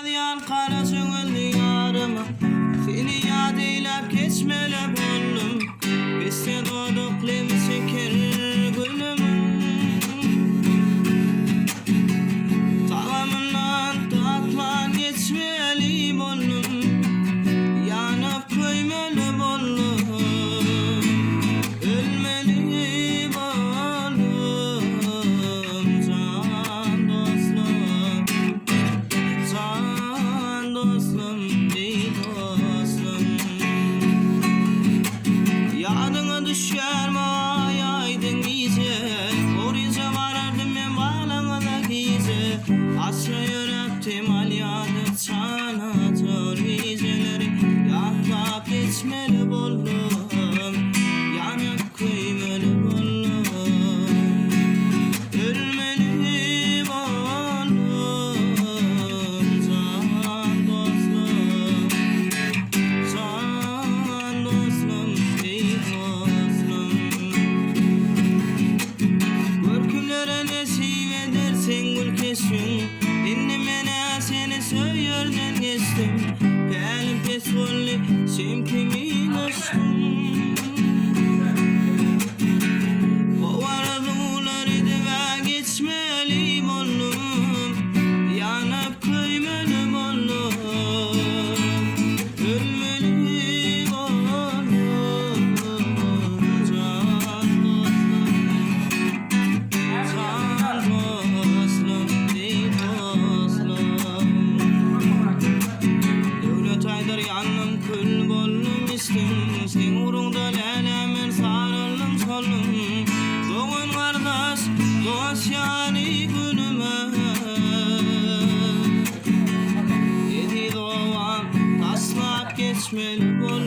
Diyal kara söngüldü yarıma, seni yad eylep geçmelep oldum. Bizse doğduk lemi çeker gülümün. Tağımından tatman geçmeli oldum. Yanıp köymeli oldum. Ölmeli oldum. Can dostum, can dostum, ey dostum. Yadına düşer mi ay aydın iyice, oraya varardım ben balana da giyice. Aslı yönettim al yadı sana zor iyiceleri, yaklap geçmeli oldum. Yanıp köymeli oldum. Ölmeli oldum. Can dostum, can dostum, ey dostum. Görkümlere nesip edersen gül kessin, inni mene seni söylerden geçtim. Pelim pes bolli semkimin olsun. O arzular edeve geçmeli oldum. Yanıp köymeli oldum. Ölmeli oldum. Can dostum, ey dostum. Devlet aydar yanım kül bollum istim. Sen uğrunda lelemen sarılım solum. Doğun kardeş, dost yani günüme. Dedi doğan taslak geçmeli bol.